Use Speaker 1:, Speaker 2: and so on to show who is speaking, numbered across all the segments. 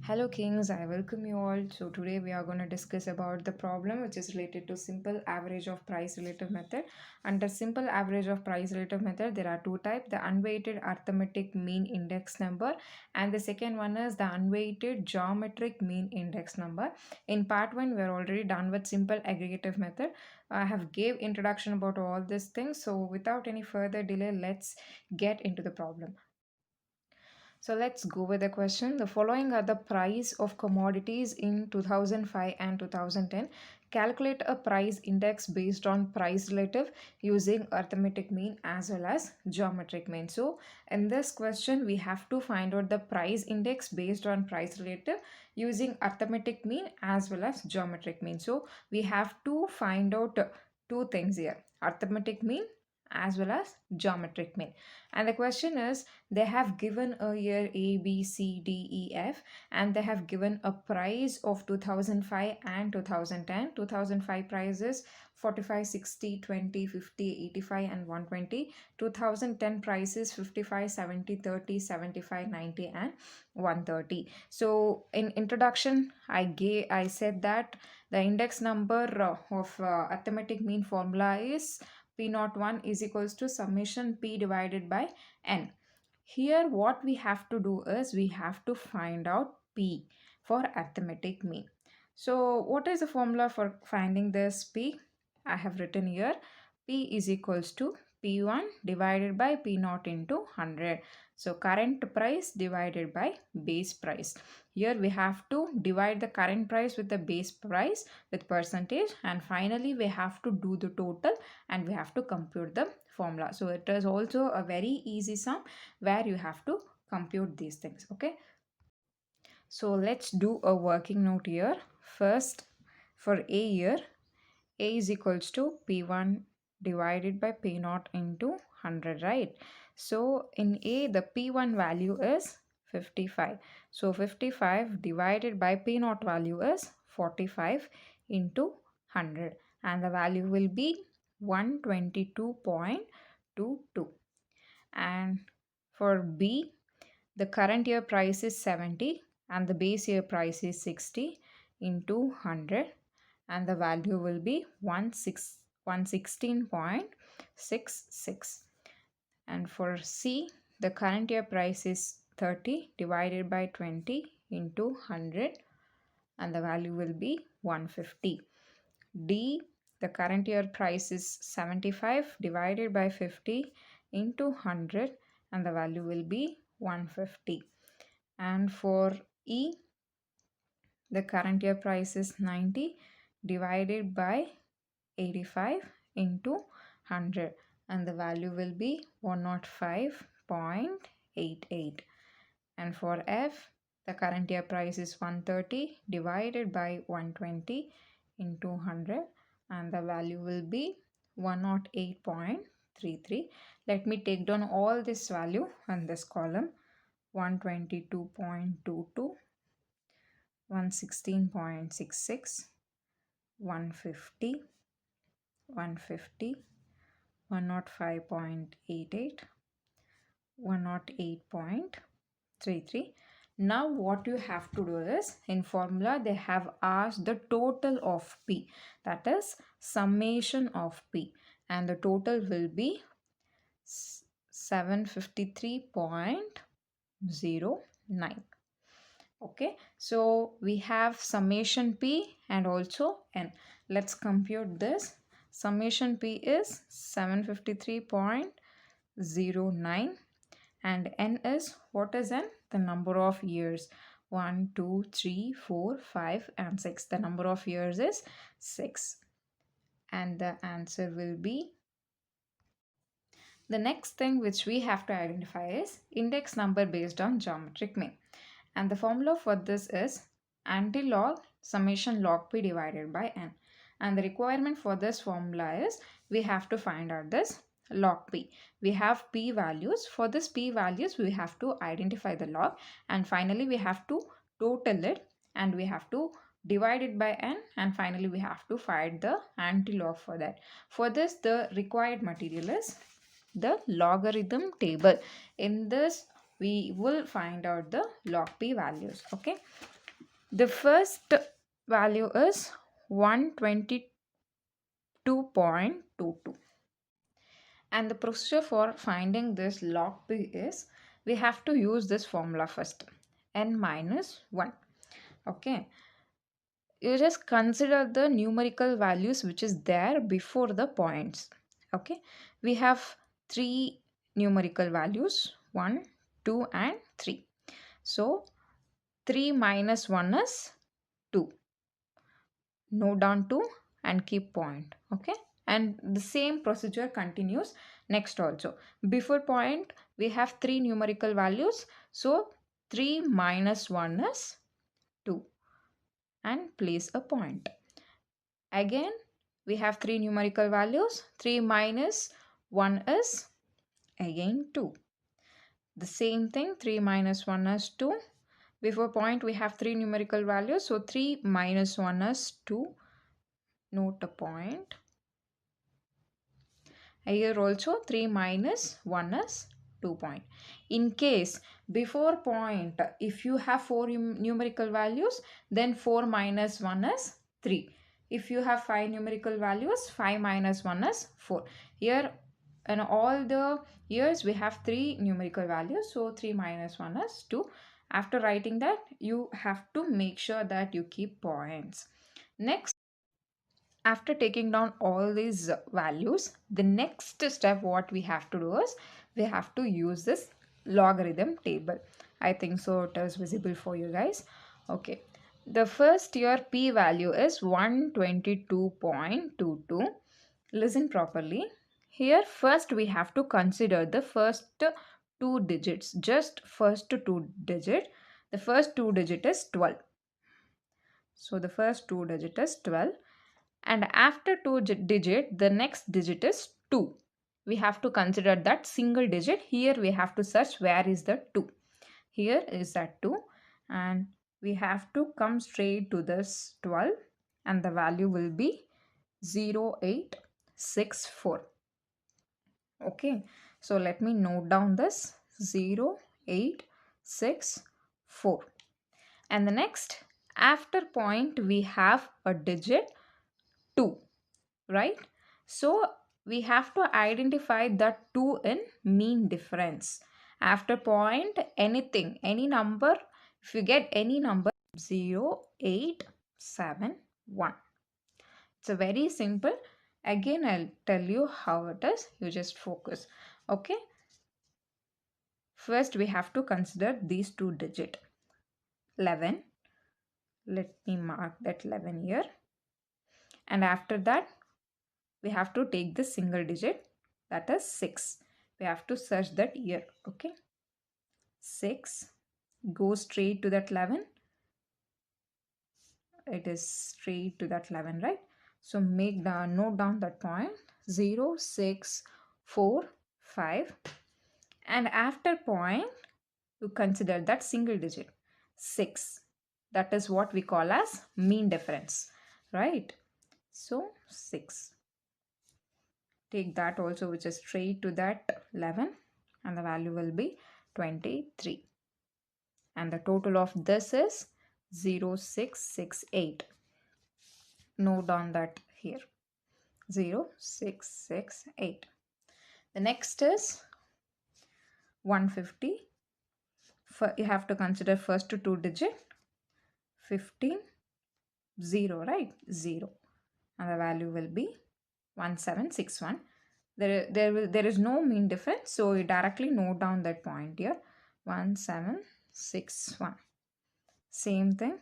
Speaker 1: Hello Kings, I welcome you all. So today we are going to discuss about the problem which is related to simple average of price relative method. Under simple average of price relative method, there are two types: the unweighted arithmetic mean index number, and the second one is the unweighted geometric mean index number. In part 1, we are already done with simple aggregative method. I have gave introduction about all these things. So without any further delay, let's get into the problem. So let's go with the question. The following are the price of commodities in 2005 and 2010. Calculate a price index based on price relative using arithmetic mean as well as geometric mean. So in this question, we have to find out the price index based on price relative using arithmetic mean as well as geometric mean. So we have to find out two things here: arithmetic mean as well as geometric mean. And the question is, they have given a year A, B, C, D, E, F, and they have given a price of 2005 and 2010. 2005 prices 45, 60, 20, 50, 85, and 120. 2010 prices 55, 70, 30, 75, 90, and 130. So in introduction, I said that the index number of arithmetic mean formula is P01 is equals to summation P divided by N. Here what we have to do is we have to find out P for arithmetic mean. So what is the formula for finding this P? I have written here P is equals to P1 divided by P0 into 100. So current price divided by base price. Here we have to divide the current price with the base price with percentage, and finally we have to do the total and we have to compute the formula. So it is also a very easy sum where you have to compute these things. Okay, so let's do a working note here. First, for A year, A is equals to P1 divided by P0 into 100, right? So in A, the P1 value is 55. So 55 divided by P0 value is 45 into 100, and the value will be 122.22. And for B, the current year price is 70 and the base year price is 60 into 100, and the value will be 116.66. And for C, the current year price is 30 divided by 20 into 100, and the value will be 150. D, the current year price is 75 divided by 50 into 100, and the value will be 150. And for E, the current year price is 90 divided by 85 into 100, and the value will be 105.88. And for F, the current year price is 130 divided by 120 into 100, and the value will be 108.33. Let me take down all this value on this column: 122.22, 116.66, 150, 150, 105.88, 108.33. Now what you have to do is, in formula they have asked the total of P, that is summation of P, and the total will be 753.09. Okay, so we have summation P and also N. Let's compute this. Summation P is 753.09, and N is, what is N? The number of years. 1, 2, 3, 4, 5, and 6. The number of years is 6, and the answer will be. The next thing which we have to identify is index number based on geometric mean. And the formula for this is anti-log summation log P divided by N. And the requirement for this formula is we have to find out this log P. We have P values. For this P values, we have to identify the log, and finally we have to total it, and we have to divide it by N, and finally we have to find the anti-log for that. For this, the required material is the logarithm table. In this, we will find out the log p values. Okay, the first value is 122.22, and the procedure for finding this log p is we have to use this formula first, n minus 1. Okay, you just consider the numerical values which is there before the points. Okay, we have three numerical values, 1, 2 and 3. So 3 minus 1 is 2. Note down 2 and keep point. Okay, and the same procedure continues next also. Before point we have three numerical values, so 3 minus 1 is 2 and place a point. Again we have three numerical values, 3 minus 1 is again 2. The same thing, 3 minus 1 is 2. Before point we have three numerical values, so 3 minus 1 is 2. Note a point. Here also 3 minus 1 is 2 point. In case before point if you have four numerical values, then 4 minus 1 is 3. If you have 5 numerical values, 5 minus 1 is 4. Here in all the years we have 3 numerical values, so 3 minus 1 is 2. After writing that, you have to make sure that you keep points. Next, after taking down all these values, the next step what we have to do is we have to use this logarithm table. I think so it is visible for you guys. Okay, the first here p value is 122.22. Listen properly. Here first we have to consider the first two digits, just first two digit. The first two digit is 12. So the first two digit is 12, and after two digit the next digit is 2. We have to consider that single digit. Here we have to search where is the 2. Here is that 2, and we have to come straight to this 12, and the value will be 0864. Okay, so let me note down this 0864. And the next, after point we have a digit 2, right? So we have to identify that 2 in mean difference. After point, anything, any number, if you get any number, 0871. It's a very simple. Again, I'll tell you how it is. You just focus. Okay. First, we have to consider these two digits. 11. Let me mark that 11 here. And after that, we have to take the single digit, that is 6. We have to search that here. Okay. 6. Go straight to that 11. It is straight to that 11, right? So make the note down that point 0645, and after point you consider that single digit 6. That is what we call as mean difference, right? So 6. Take that also, which is straight to that 11, and the value will be 23, and the total of this is 0668. Note down that here 0668. The next is 150. You have to consider first two digit 15, 0, right? 0, and the value will be 1761. There is no mean difference, so you directly note down that point here 1761. Same thing,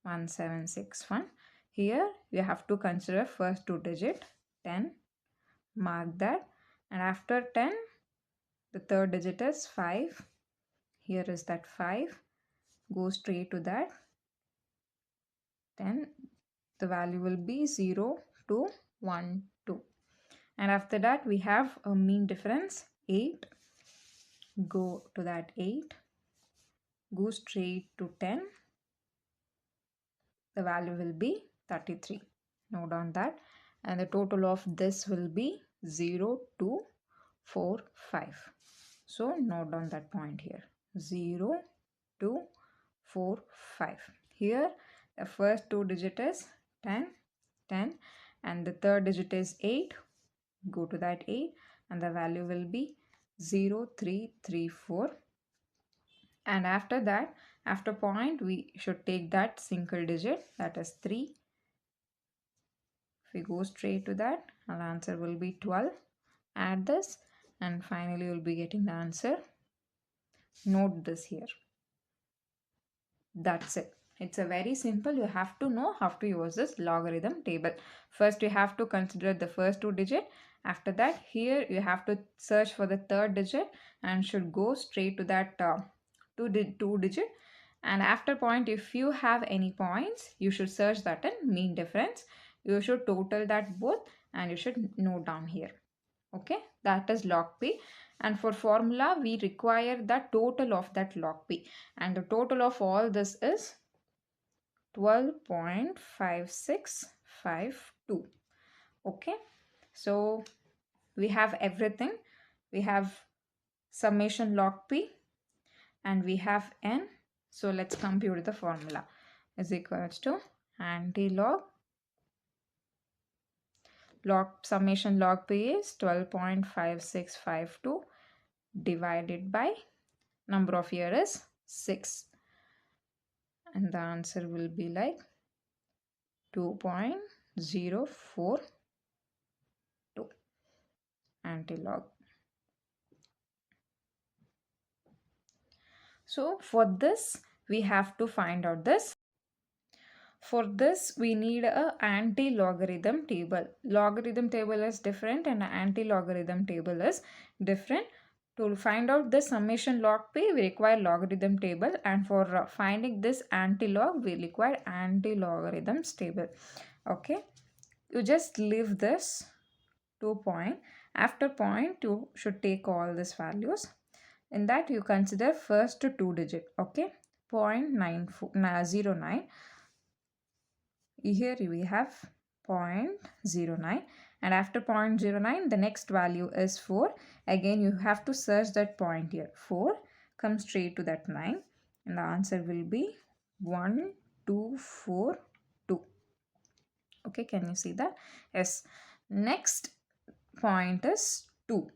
Speaker 1: 1761. Here you have to consider first two digit 10. Mark that, and after 10 the third digit is 5. Here is that 5. Go straight to that 10. The value will be 0212. And after that we have a mean difference 8. Go to that 8. Go straight to 10. The value will be 33. Note down that, and the total of this will be 0245. So note down that point here. 0, 2, 4, 5. Here the first two digit is 10, 10, and the third digit is 8. Go to that 8 and the value will be 0, 3, 3, 4. And after that, after point, we should take that single digit, that is 3. If we go straight to that, our answer will be 12. Add this and finally you'll be getting the answer. Note this here. That's it. It's a very simple. You have to know how to use this logarithm table. First you have to consider the first two digit. After that, here you have to search for the third digit and should go straight to that two digit. And after point, if you have any points, you should search that in mean difference. You should total that both and you should note down here. Okay, that is log p. And for formula, we require the total of that log p. And the total of all this is 12.5652. Okay, so we have everything. We have summation log p and we have n. So let's compute the formula. Is equals to anti-log summation log p is 12.5652 divided by number of year is 6, and the answer will be like 2.042 anti-log. So for this we have to find out this. For this we need a anti-logarithm table. Logarithm table is different and anti-logarithm table is different. To find out the summation log p, we require logarithm table, and for finding this anti-log, we require anti-logarithms table. Okay, you just leave this to point. After point, you should take all these values. In that, you consider first two digit. Okay, 0.09. Here we have 0.09, and after 0.09 the next value is 4. Again you have to search that point here. 4 comes straight to that 9 and the answer will be 1242. Okay, can you see that? Yes. Next point is 2.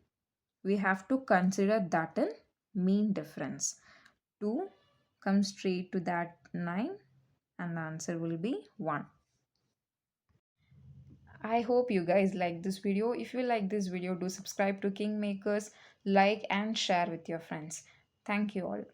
Speaker 1: We have to consider that in mean difference. 2 comes straight to that 9 and the answer will be 1. I hope you guys like this video. If you like this video, do subscribe to Kingmakers, like and share with your friends. Thank you all.